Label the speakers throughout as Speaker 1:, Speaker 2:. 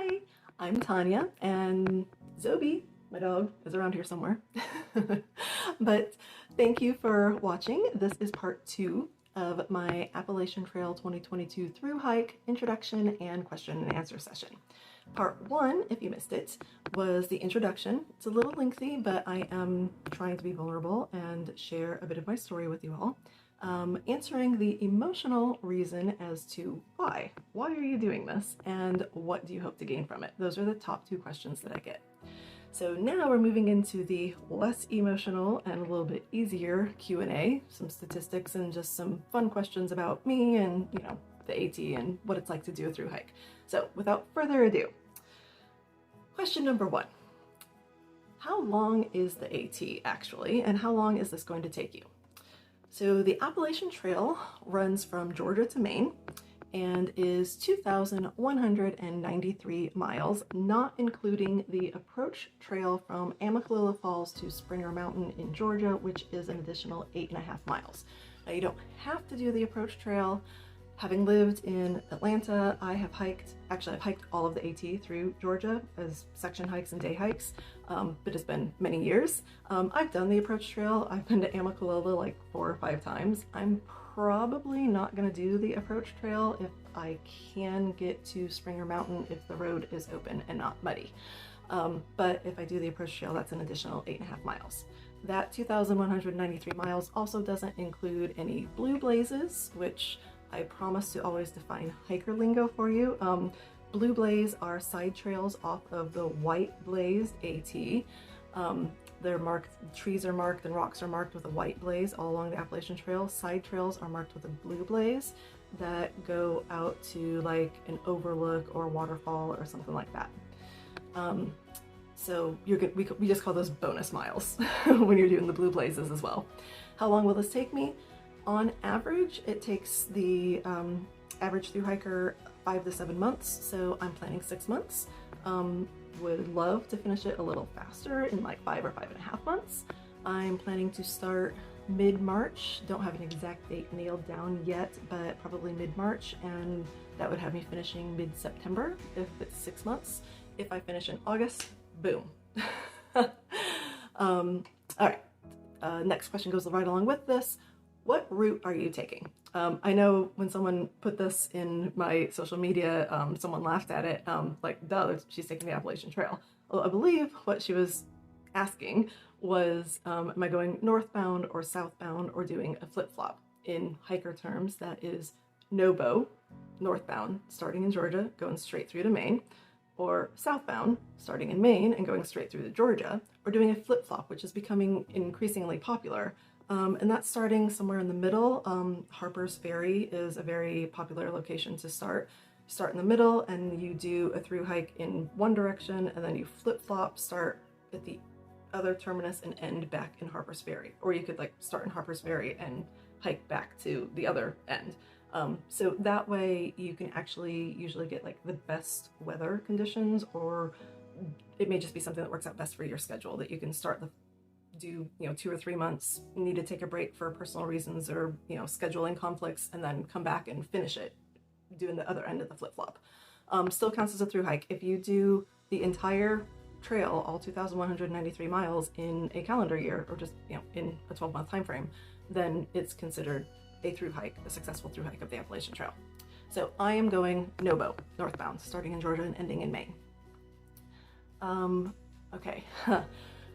Speaker 1: Hi, I'm Tanya, and Zoby, my dog, is around here somewhere. But thank you for watching. This is part 2 of my Appalachian Trail 2022 through hike introduction and question and answer session. Part 1, if you missed it, was the introduction. It's a little lengthy, but I am trying to be vulnerable and share a bit of my story with you all. Answering the emotional reason as to why. Why are you doing this? And what do you hope to gain from it? Those are the top 2 questions that I get. So now we're moving into the less emotional and a little bit easier Q&A, some statistics and just some fun questions about me and, the AT and what it's like to do a through hike. So without further ado, question number 1. How long is the AT actually, and how long is this going to take you? So the Appalachian Trail runs from Georgia to Maine and is 2,193 miles, not including the approach trail from Amicalola Falls to Springer Mountain in Georgia, which is an additional 8.5 miles. Now you don't have to do the approach trail. Having lived in Atlanta, I've hiked all of the AT through Georgia as section hikes and day hikes, but it's been many years. I've done the approach trail. I've been to Amicalola like 4 or 5 times. I'm probably not going to do the approach trail if I can get to Springer Mountain if the road is open and not muddy. But if I do the approach trail, that's an additional 8.5 miles. That 2,193 miles also doesn't include any blue blazes, which I promise to always define hiker lingo for you. Blue blaze are side trails off of the white blazed AT. They're marked, trees are marked and rocks are marked with a white blaze all along the Appalachian Trail. Side trails are marked with a blue blaze that go out to like an overlook or a waterfall or something like that. So we just call those bonus miles when you're doing the blue blazes as well. How long will this take me? On average, it takes the average through hiker 5 to 7 months, so I'm planning 6 months. Would love to finish it a little faster in like 5 or 5.5 months. I'm planning to start mid-March. Don't have an exact date nailed down yet, but probably mid-March, and that would have me finishing mid-September if it's 6 months. If I finish in August, boom. All right, next question goes right along with this. What route are you taking? I know when someone put this in my social media, someone laughed at it, like, duh, she's taking the Appalachian Trail. Well, I believe what she was asking was, am I going northbound or southbound or doing a flip-flop? In hiker terms, that is no-bow, northbound, starting in Georgia, going straight through to Maine, or southbound, starting in Maine and going straight through to Georgia, or doing a flip-flop, which is becoming increasingly popular. And that's starting somewhere in the middle. Harper's Ferry is a very popular location to start. Start in the middle and you do a through hike in one direction, and then you flip-flop, start at the other terminus and end back in Harper's Ferry. Or you could like start in Harper's Ferry and hike back to the other end. So that way you can actually usually get like the best weather conditions, or it may just be something that works out best for your schedule, that you can do 2 or 3 months, need to take a break for personal reasons or scheduling conflicts, and then come back and finish it doing the other end of the flip-flop. Still counts as a through hike. If you do the entire trail, all 2,193 miles in a calendar year, or just in a 12-month time frame, then it's considered a through hike, a successful through hike of the Appalachian Trail. So I am going no-bow, northbound, starting in Georgia and ending in Maine. Okay.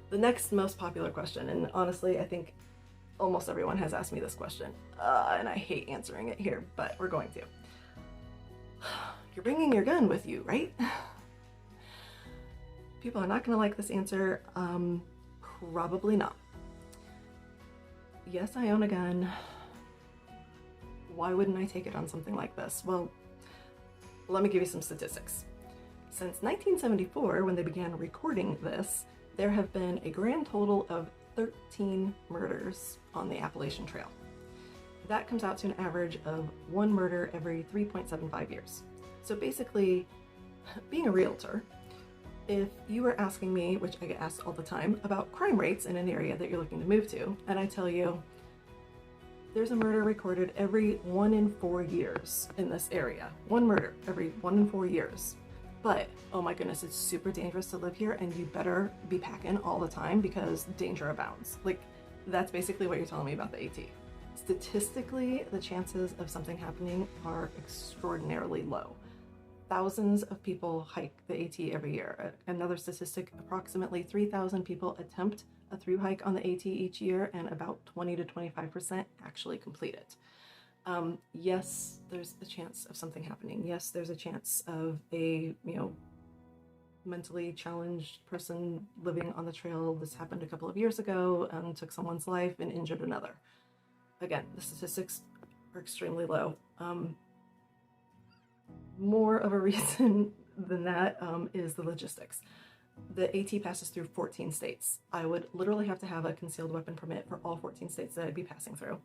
Speaker 1: The next most popular question, and honestly, I think almost everyone has asked me this question, and I hate answering it here, but we're going to. You're bringing your gun with you, right? People are not going to like this answer. Probably not. Yes, I own a gun. Why wouldn't I take it on something like this? Well, let me give you some statistics. Since 1974, when they began recording this, there have been a grand total of 13 murders on the Appalachian Trail. That comes out to an average of 1 murder every 3.75 years. So basically, being a realtor, if you were asking me, which I get asked all the time, about crime rates in an area that you're looking to move to, and I tell you, there's a murder recorded every 1 in 4 years in this area. 1 murder every 1 in 4 years. But oh my goodness, it's super dangerous to live here, and you better be packing all the time because danger abounds. Like, that's basically what you're telling me about the AT. Statistically, the chances of something happening are extraordinarily low. Thousands of people hike the AT every year. Another statistic, approximately 3,000 people attempt a thru hike on the AT each year, and about 20 to 25% actually complete it. Yes, there's a chance of something happening. Yes, there's a chance of a, mentally challenged person living on the trail. This happened a couple of years ago and took someone's life and injured another. Again, the statistics are extremely low. More of a reason than that is the logistics. The AT passes through 14 states. I would literally have to have a concealed weapon permit for all 14 states that I'd be passing through.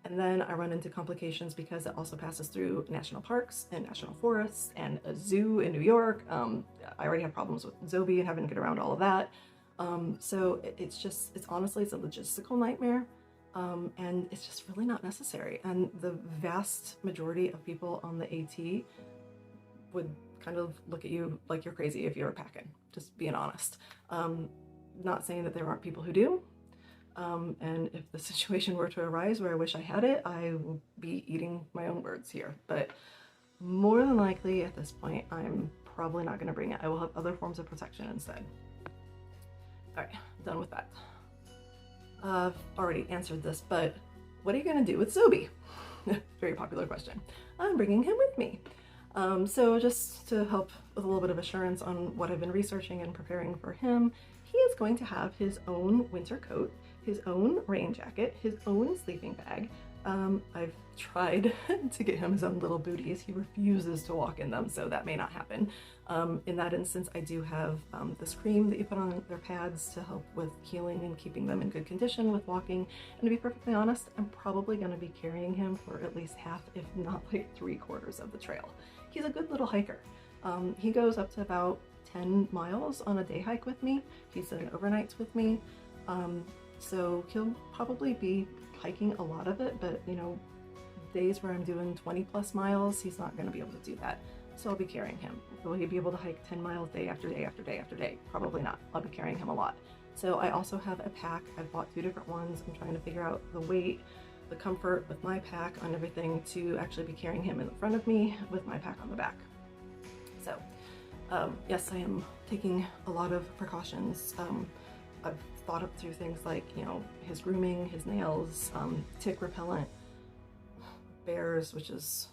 Speaker 1: And then I run into complications because it also passes through national parks and national forests and a zoo in New York. I already have problems with Zoby and having to get around all of that. So it's honestly a logistical nightmare. And it's just really not necessary. And the vast majority of people on the AT would kind of look at you like you're crazy if you were packing, just being honest. Not saying that there aren't people who do. And if the situation were to arise where I wish I had it, I will be eating my own words here. But more than likely at this point, I'm probably not going to bring it. I will have other forms of protection instead. All right, done with that. I've already answered this, but what are you going to do with Zoby? Very popular question. I'm bringing him with me. So just to help with a little bit of assurance on what I've been researching and preparing for him, he is going to have his own winter coat, his own rain jacket, his own sleeping bag. I've tried to get him his own little booties. He refuses to walk in them, so that may not happen. In that instance, I do have this cream that you put on their pads to help with healing and keeping them in good condition with walking. And to be perfectly honest, I'm probably going to be carrying him for at least half, if not like 3/4 of the trail. He's a good little hiker. He goes up to about 10 miles on a day hike with me. He's done overnights with me. So he'll probably be hiking a lot of it, but days where I'm doing 20+ miles, he's not going to be able to do that. So I'll be carrying him. Will he be able to hike 10 miles day after day after day after day? Probably not. I'll be carrying him a lot. So I also have a pack. I've bought 2 different ones. I'm trying to figure out the weight, the comfort with my pack on everything to actually be carrying him in the front of me with my pack on the back. So yes, I am taking a lot of precautions. I've thought up through things like, his grooming, his nails, tick repellent, bears, which is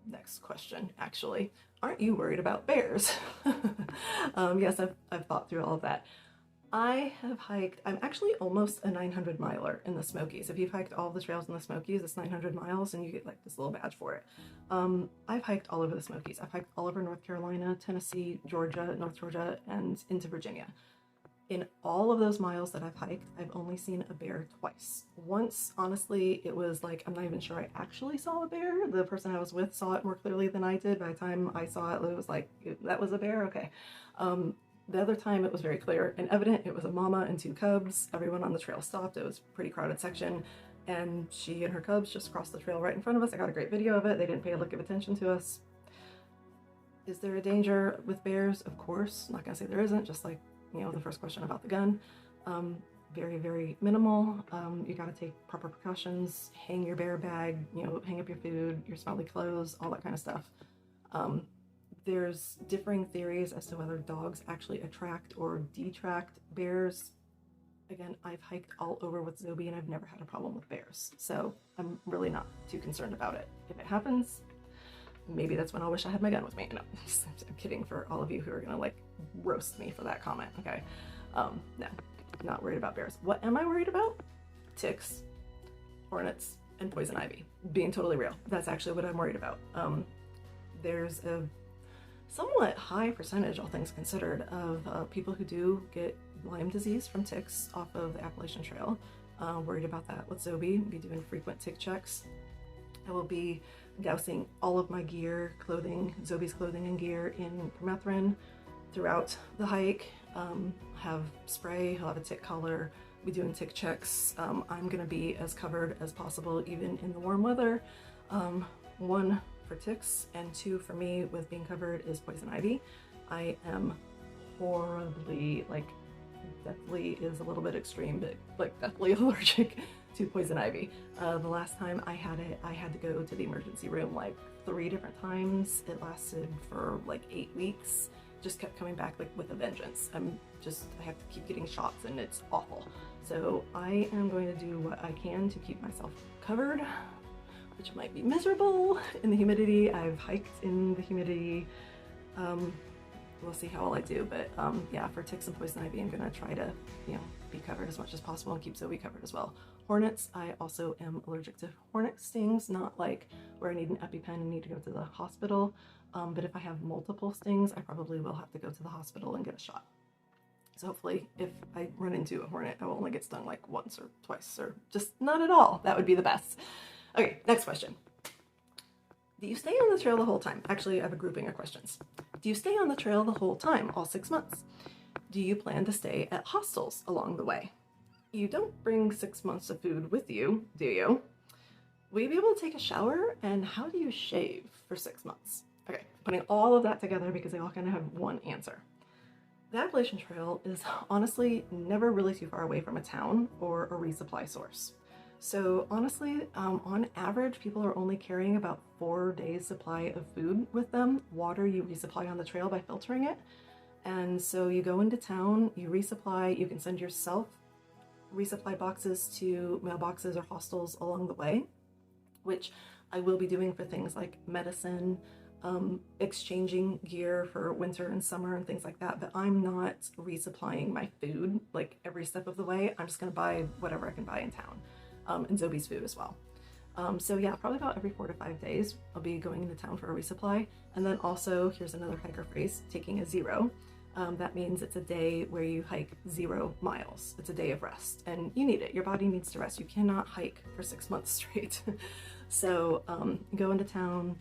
Speaker 1: next question, actually. Aren't you worried about bears? Yes, I've thought through all of that. I have hiked, I'm actually almost a 900 miler in the Smokies. If you've hiked all the trails in the Smokies, it's 900 miles and you get like this little badge for it. I've hiked all over the Smokies. I've hiked all over North Carolina, Tennessee, Georgia, North Georgia, and into Virginia. In all of those miles that I've hiked, I've only seen a bear twice. Once, honestly, it was like, I'm not even sure I actually saw a bear. The person I was with saw it more clearly than I did. By the time I saw it, it was like, that was a bear? Okay. The other time it was very clear and evident. It was a mama and 2 cubs. Everyone on the trail stopped. It was a pretty crowded section. And she and her cubs just crossed the trail right in front of us. I got a great video of it. They didn't pay a lick of attention to us. Is there a danger with bears? Of course. I'm not gonna say there isn't, just like, the first question about the gun. Very, very minimal. You gotta take proper precautions, hang your bear bag, hang up your food, your smelly clothes, all that kind of stuff. There's differing theories as to whether dogs actually attract or detract bears. Again, I've hiked all over with Zoby and I've never had a problem with bears. So I'm really not too concerned about it. If it happens, maybe that's when I'll wish I had my gun with me. No, I'm kidding for all of you who are gonna like roast me for that comment, okay? No, not worried about bears. What am I worried about? Ticks, hornets, and poison ivy. Being totally real, that's actually what I'm worried about. There's a somewhat high percentage, all things considered, of people who do get Lyme disease from ticks off of the Appalachian Trail. Worried about that with Zoby, be doing frequent tick checks. I will be dousing all of my gear, clothing, Zoby's clothing and gear in permethrin throughout the hike. Have spray, he'll have a tick collar, be doing tick checks. I'm gonna be as covered as possible even in the warm weather. One for ticks, and 2 for me with being covered is poison ivy. I am horribly, like, deathly is a little bit extreme, but like deathly allergic to poison ivy. The last time I had it, I had to go to the emergency room like 3 different times. It lasted for like 8 weeks. Just kept coming back like with a vengeance. I have to keep getting shots and it's awful. So I am going to do what I can to keep myself covered, which might be miserable in the humidity. I've hiked in the humidity. We'll see how well I do, but yeah, for ticks and poison ivy, I'm gonna try to, you know, be covered as much as possible and keep Zoby covered as well. Hornets, I also am allergic to hornet stings, not like where I need an EpiPen and need to go to the hospital, but if I have multiple stings, I probably will have to go to the hospital and get a shot. So hopefully if I run into a hornet, I will only get stung like once or twice or just not at all. That would be the best. Okay, next question. Do you stay on the trail the whole time? Actually, I have a grouping of questions. Do you stay on the trail the whole time, all 6 months? Do you plan to stay at hostels along the way? You don't bring 6 months of food with you, do you? Will you be able to take a shower? And how do you shave for 6 months? Okay, putting all of that together because they all kind of have one answer. The Appalachian Trail is honestly never really too far away from a town or a resupply source. So honestly, on average, people are only carrying about 4 days supply of food with them. Water you resupply on the trail by filtering it. And so you go into town, you resupply, you can send yourself resupply boxes to mailboxes or hostels along the way, which I will be doing for things like medicine, exchanging gear for winter and summer and things like that, but I'm not resupplying my food like every step of the way. I'm just gonna buy whatever I can buy in town. And Zoby's food as well. So yeah, probably about every 4 to 5 days, I'll be going into town for a resupply. And then also, here's another hiker phrase, taking a 0. That means it's a day where you hike 0 miles. It's a day of rest, and you need it. Your body needs to rest. You cannot hike for 6 months straight. So go into town,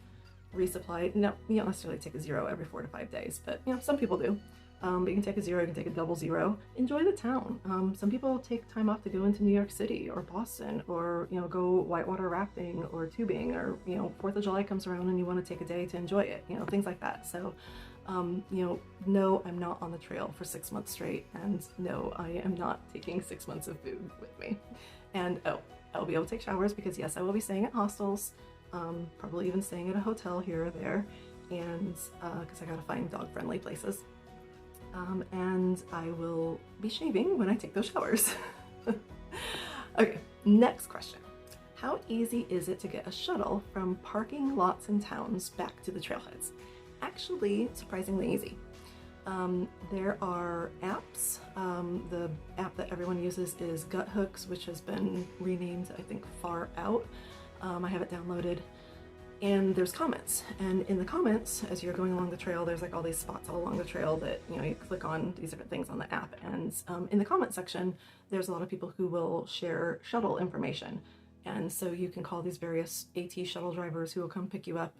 Speaker 1: resupply. No, you don't necessarily take a 0 every 4 to 5 days, but you know, some people do. But you can take a 0, you can take a double 0. Enjoy the town. Some people take time off to go into New York City or Boston, or you know, go whitewater rafting or tubing, or you know, 4th of July comes around and you want to take a day to enjoy it. You know, things like that. So, you know, no, I'm not on the trail for 6 months straight, and no, I am not taking 6 months of food with me. And oh, I'll be able to take showers because yes, I will be staying at hostels, probably even staying at a hotel here or there, and because I gotta find dog-friendly places. And I will be shaving when I take those showers. Okay, next question. How easy is it to get a shuttle from parking lots in towns back to the trailheads? Actually, surprisingly easy. There are apps. The app that everyone uses is Gut Hooks, which has been renamed, I think, Far Out. I have it downloaded. And there's comments, and in the comments, as you're going along the trail, there's like all these spots all along the trail that, you know, you click on these different things on the app, and in the comment section, there's a lot of people who will share shuttle information. And so you can call these various AT shuttle drivers who will come pick you up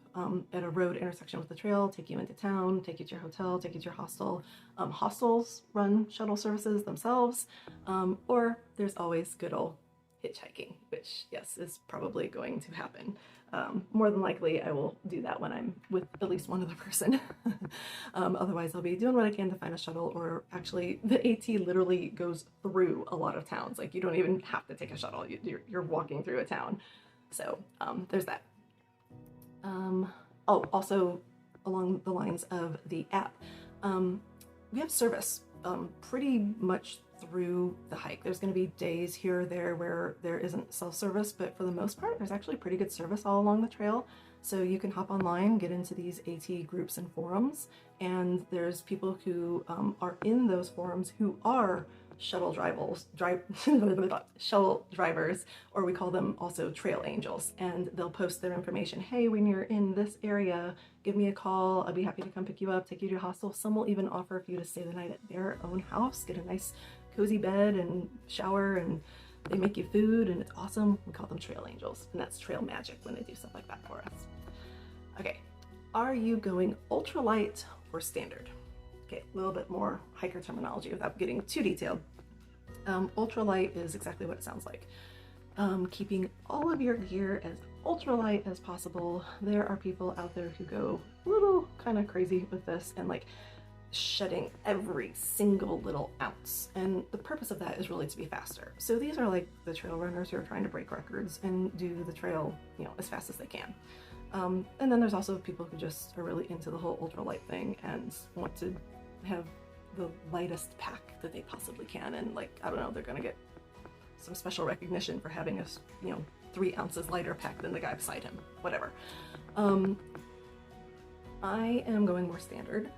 Speaker 1: at a road intersection with the trail, take you into town, take you to your hotel, take you to your hostel. Hostels run shuttle services themselves, or there's always good old hitchhiking, which yes, is probably going to happen. More than likely I will do that when I'm with at least one other person. Otherwise I'll be doing what I can to find a shuttle, or actually the AT literally goes through a lot of towns. Like you don't even have to take a shuttle, you're walking through a town. So there's that. Oh, also along the lines of the app, we have service pretty much through the hike. There's going to be days here or there where there isn't self-service, but for the most part, there's actually pretty good service all along the trail. So you can hop online, get into these AT groups and forums, and there's people who are in those forums who are shuttle drivers, or we call them also trail angels, and they'll post their information. Hey, when you're in this area, give me a call. I'll be happy to come pick you up, take you to your hostel. Some will even offer for you to stay the night at their own house, get a nice cozy bed and shower, and they make you food, and it's awesome. We call them trail angels, and that's trail magic when they do stuff like that for us. Okay, are you going ultralight or standard? Okay, a little bit more hiker terminology without getting too detailed. Ultralight is exactly what it sounds like. Keeping all of your gear as ultralight as possible. There are people out there who go a little kind of crazy with this and like shedding every single little ounce, and the purpose of that is really to be faster. So these are like the trail runners who are trying to break records and do the trail, you know, as fast as they can. And then there's also people who just are really into the whole ultralight thing and want to have the lightest pack that they possibly can, and like, I don't know, they're gonna get some special recognition for having a, you know, 3 ounces lighter pack than the guy beside him, whatever. I am going more standard.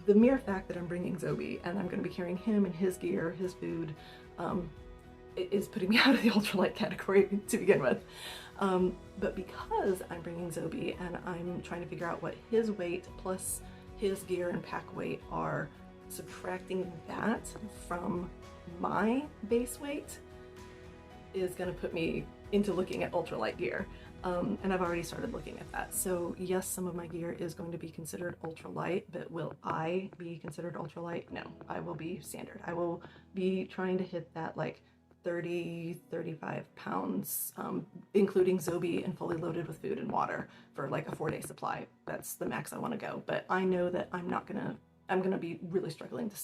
Speaker 1: The mere fact that I'm bringing Zoby and I'm going to be carrying him and his gear, his food, is putting me out of the ultralight category to begin with. But because I'm bringing Zoby and I'm trying to figure out what his weight plus his gear and pack weight are, subtracting that from my base weight is going to put me into looking at ultralight gear. And I've already started looking at that. So yes, some of my gear is going to be considered ultralight, but will I be considered ultralight? No, I will be standard. I will be trying to hit that like 30, 35 pounds, including Zoby and fully loaded with food and water for like a 4-day supply. That's the max I want to go. But I know that I'm gonna be really struggling to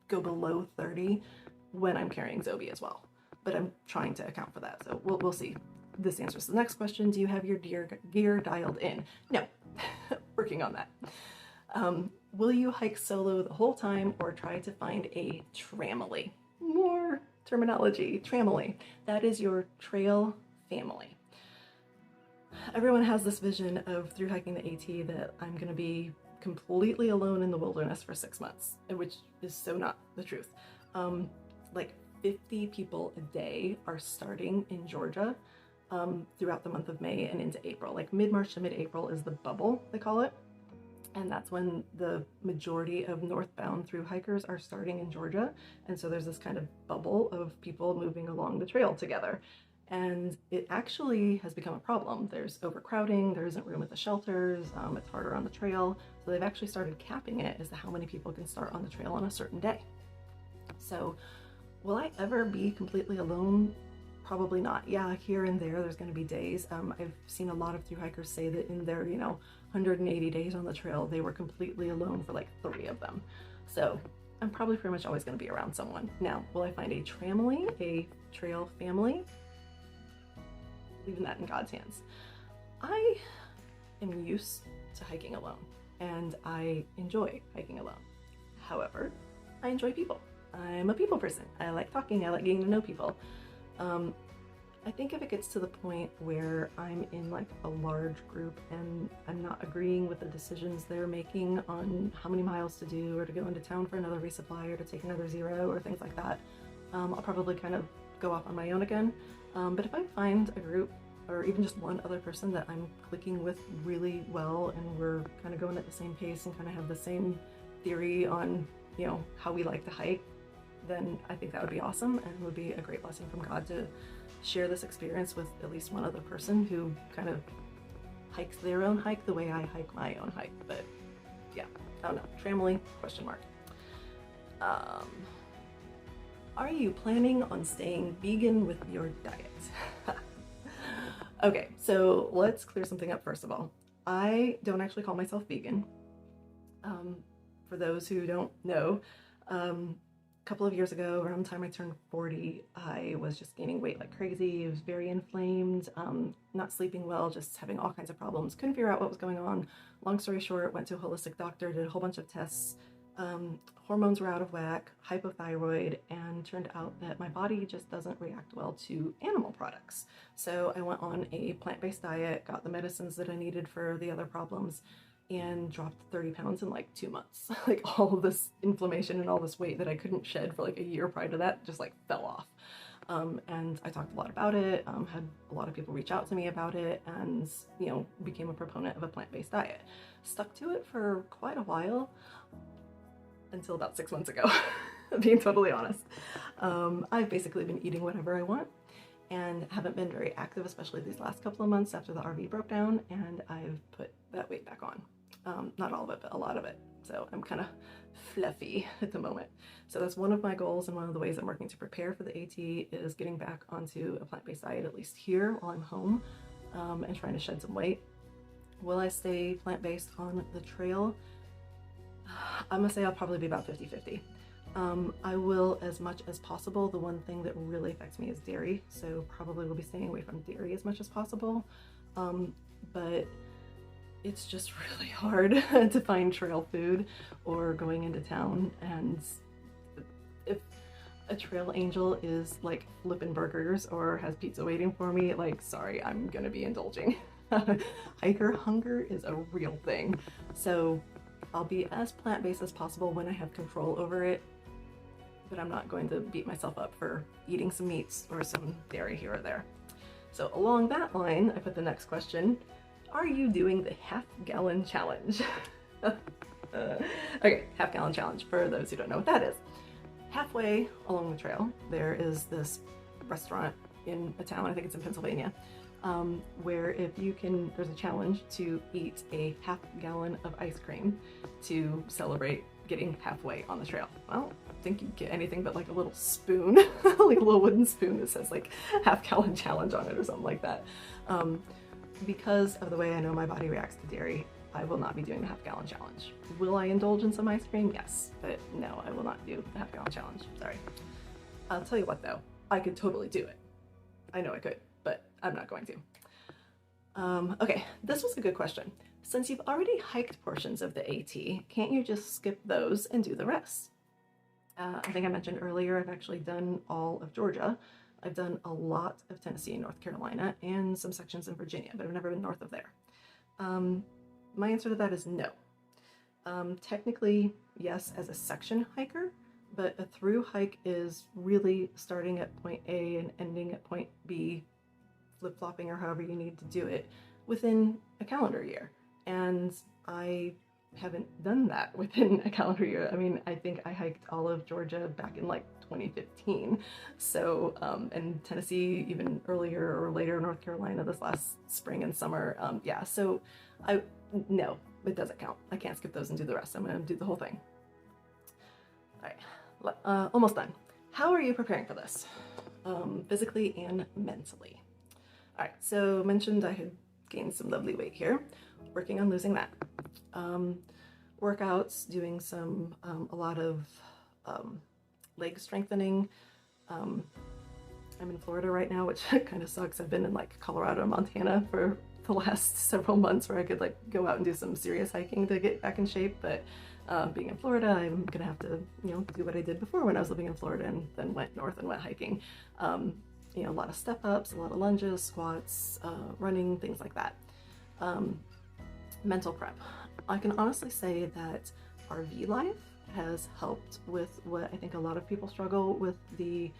Speaker 1: go below 30 when I'm carrying Zoby as well. But I'm trying to account for that. So we'll see. This answers the next question. Do you have your gear dialed in? No, working on that. Will you hike solo the whole time or try to find a tramily? More terminology, tramily. That is your trail family. Everyone has this vision of through hiking the AT that I'm gonna be completely alone in the wilderness for 6 months, which is so not the truth. Like 50 people a day are starting in Georgia throughout the month of May and into April. Like mid-March to mid-April is the bubble, they call it. And that's when the majority of northbound through hikers are starting in Georgia. And so there's this kind of bubble of people moving along the trail together. And it actually has become a problem. There's overcrowding, there isn't room at the shelters, it's harder on the trail. So they've actually started capping it as to how many people can start on the trail on a certain day. So will I ever be completely alone? Probably not. Yeah, here and there's going to be days. I've seen a lot of thru hikers say that in their, 180 days on the trail, they were completely alone for like 3 of them. So I'm probably pretty much always going to be around someone. Now, will I find a tramily, a trail family? Leaving that in God's hands. I am used to hiking alone, and I enjoy hiking alone. However, I enjoy people. I'm a people person. I like talking, I like getting to know people. I think if it gets to the point where I'm in like a large group and I'm not agreeing with the decisions they're making on how many miles to do or to go into town for another resupply or to take another zero or things like that, I'll probably kind of go off on my own again. But if I find a group or even just one other person that I'm clicking with really well and we're kind of going at the same pace and kind of have the same theory on, how we like to hike, then I think that would be awesome and would be a great blessing from God to share this experience with at least one other person who kind of hikes their own hike the way I hike my own hike. But yeah, I don't know. Tramily, question mark. Are you planning on staying vegan with your diet? Okay, so let's clear something up first of all. I don't actually call myself vegan. For those who don't know, a couple of years ago, around the time I turned 40, I was just gaining weight like crazy. I was very inflamed, not sleeping well, just having all kinds of problems. Couldn't figure out what was going on. Long story short, went to a holistic doctor, did a whole bunch of tests. Hormones were out of whack, hypothyroid, and turned out that my body just doesn't react well to animal products. So I went on a plant-based diet, got the medicines that I needed for the other problems, and dropped 30 pounds in like 2 months. Like all of this inflammation and all this weight that I couldn't shed for like a year prior to that just like fell off. And I talked a lot about it, had a lot of people reach out to me about it, and became a proponent of a plant-based diet. Stuck to it for quite a while, until about 6 months ago, being totally honest. I've basically been eating whatever I want and haven't been very active, especially these last couple of months after the RV broke down, and I've put that weight back on. Not all of it, but a lot of it. So I'm kind of fluffy at the moment. So that's one of my goals, and one of the ways I'm working to prepare for the AT is getting back onto a plant-based diet, at least here while I'm home, and trying to shed some weight. Will I stay plant-based on the trail? I'm gonna say I'll probably be about 50-50. I will as much as possible. The one thing that really affects me is dairy, so probably will be staying away from dairy as much as possible. But it's just really hard to find trail food or going into town, and if a trail angel is like flipping burgers or has pizza waiting for me, like, sorry, I'm gonna be indulging. Hiker hunger is a real thing. So I'll be as plant-based as possible when I have control over it, but I'm not going to beat myself up for eating some meats or some dairy here or there. So along that line, I put the next question: are you doing the half-gallon challenge? Okay, half-gallon challenge, for those who don't know what that is. Halfway along the trail, there is this restaurant in a town, I think it's in Pennsylvania, where there's a challenge to eat a half-gallon of ice cream to celebrate getting halfway on the trail. Well, I think you get anything but like a little spoon, like a little wooden spoon that says like half-gallon challenge on it or something like that. Because of the way I know my body reacts to dairy, I will not be doing the half-gallon challenge. Will I indulge in some ice cream? Yes, but no, I will not do the half-gallon challenge. Sorry. I'll tell you what though, I could totally do it. I know I could, but I'm not going to. Okay, this was a good question. Since you've already hiked portions of the AT, can't you just skip those and do the rest? I think I mentioned earlier, I've actually done all of Georgia. I've done a lot of Tennessee and North Carolina and some sections in Virginia, but I've never been north of there. My answer to that is no. Technically, yes, as a section hiker, but a through hike is really starting at point A and ending at point B, flip-flopping or however you need to do it, within a calendar year. And I haven't done that within a calendar year. I mean, I think I hiked all of Georgia back in like 2015. So, and Tennessee even earlier, or later North Carolina this last spring and summer. Yeah, so no, it doesn't count. I can't skip those and do the rest. I'm gonna do the whole thing. All right, almost done. How are you preparing for this? Physically and mentally. All right, so mentioned I had gained some lovely weight here. Working on losing that. Workouts, doing a lot of leg strengthening. I'm in Florida right now, which kind of sucks. I've been in like Colorado and Montana for the last several months where I could like go out and do some serious hiking to get back in shape, but being in Florida, I'm gonna have to, do what I did before when I was living in Florida and then went north and went hiking. A lot of step ups, a lot of lunges, squats, running, things like that. Mental prep. I can honestly say that RV life has helped with what I think a lot of people struggle with, the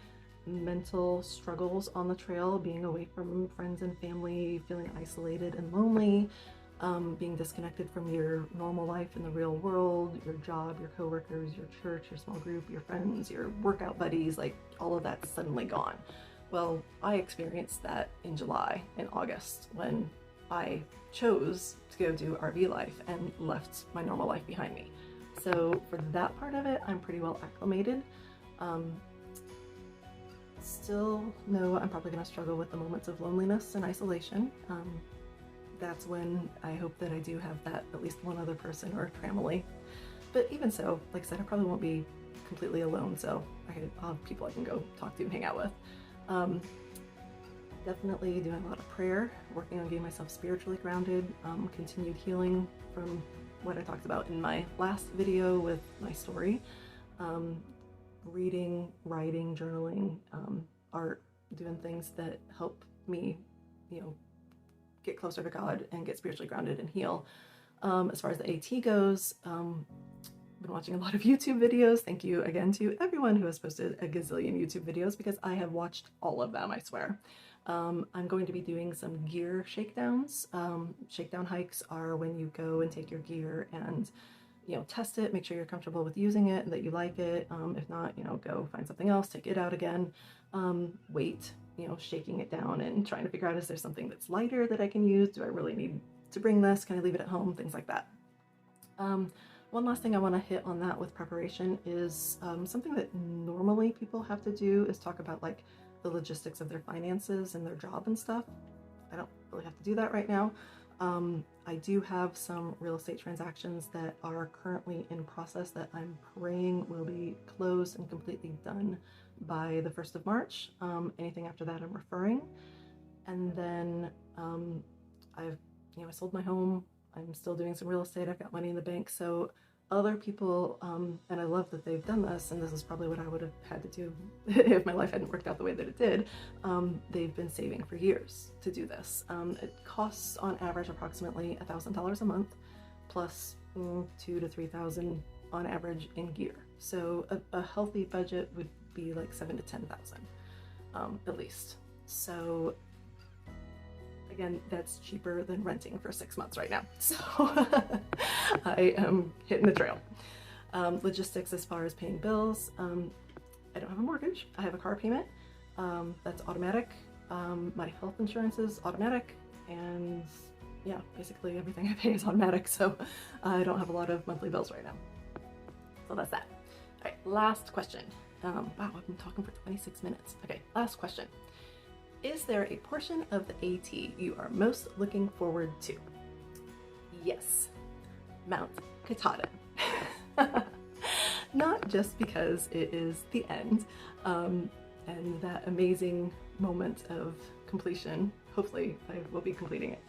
Speaker 1: mental struggles on the trail, being away from friends and family, feeling isolated and lonely, being disconnected from your normal life in the real world, your job, your coworkers, your church, your small group, your friends, your workout buddies, like all of that's suddenly gone. Well, I experienced that in July and August when I chose to go do RV life and left my normal life behind me. So for that part of it, I'm pretty well acclimated. Still know I'm probably gonna struggle with the moments of loneliness and isolation. That's when I hope that I do have that at least one other person or tramily. But even so, like I said, I probably won't be completely alone, so I'll have people I can go talk to and hang out with. Definitely doing a lot of prayer, working on getting myself spiritually grounded, continued healing from what I talked about in my last video with my story. Reading, writing, journaling, art, doing things that help me, get closer to God and get spiritually grounded and heal. As far as the AT goes, been watching a lot of YouTube videos. Thank you again to everyone who has posted a gazillion YouTube videos, because I have watched all of them, I swear. I'm going to be doing some gear shakedowns. Shakedown hikes are when you go and take your gear and test it, make sure you're comfortable with using it and that you like it. If not, go find something else, take it out again. Wait, shaking it down and trying to figure out, is there something that's lighter that I can use? Do I really need to bring this? Can I leave it at home? Things like that. One last thing I want to hit on that with preparation is something that normally people have to do is talk about like the logistics of their finances and their job and stuff. I don't really have to do that right now. I do have some real estate transactions that are currently in process that I'm praying will be closed and completely done by the 1st of March. Anything after that I'm referring. And then I sold my home. I'm still doing some real estate. I've got money in the bank. So other people, and I love that they've done this, and this is probably what I would have had to do if my life hadn't worked out the way that it did. They've been saving for years to do this. It costs on average approximately $1,000 a month, plus $2,000 to $3,000 on average in gear. So a healthy budget would be like $7,000 to $10,000 at least. So again, that's cheaper than renting for 6 months right now. So I am hitting the trail. Logistics as far as paying bills. I don't have a mortgage. I have a car payment. That's automatic. My health insurance is automatic. And yeah, basically everything I pay is automatic. So I don't have a lot of monthly bills right now. So that's that. All right, last question. Wow, I've been talking for 26 minutes. Okay, last question. Is there a portion of the AT you are most looking forward to? Yes, Mount Katahdin. Not just because it is the end and that amazing moment of completion. Hopefully I will be completing it,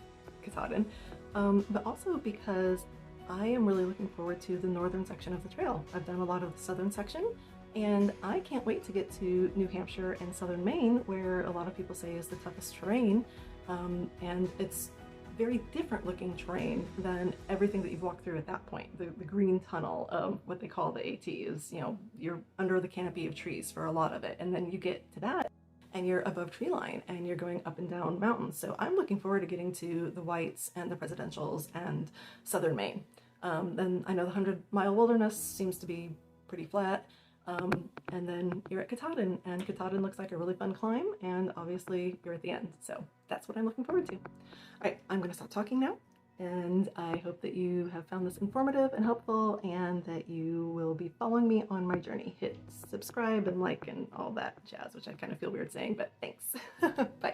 Speaker 1: Katahdin, but also because I am really looking forward to the northern section of the trail. I've done a lot of the southern section, and I can't wait to get to New Hampshire and southern Maine, where a lot of people say is the toughest terrain, and it's very different looking terrain than everything that you've walked through at that point. The green tunnel of what they call the AT is, you're under the canopy of trees for a lot of it, and then you get to that and you're above tree line and you're going up and down mountains. So I'm looking forward to getting to the Whites and the Presidentials and southern Maine. Then I know the 100-mile wilderness seems to be pretty flat. And then you're at Katahdin, and Katahdin looks like a really fun climb, and obviously you're at the end. So that's what I'm looking forward to. All right, I'm gonna stop talking now, and I hope that you have found this informative and helpful, and that you will be following me on my journey. Hit subscribe and like and all that jazz, which I kind of feel weird saying, but thanks. Bye.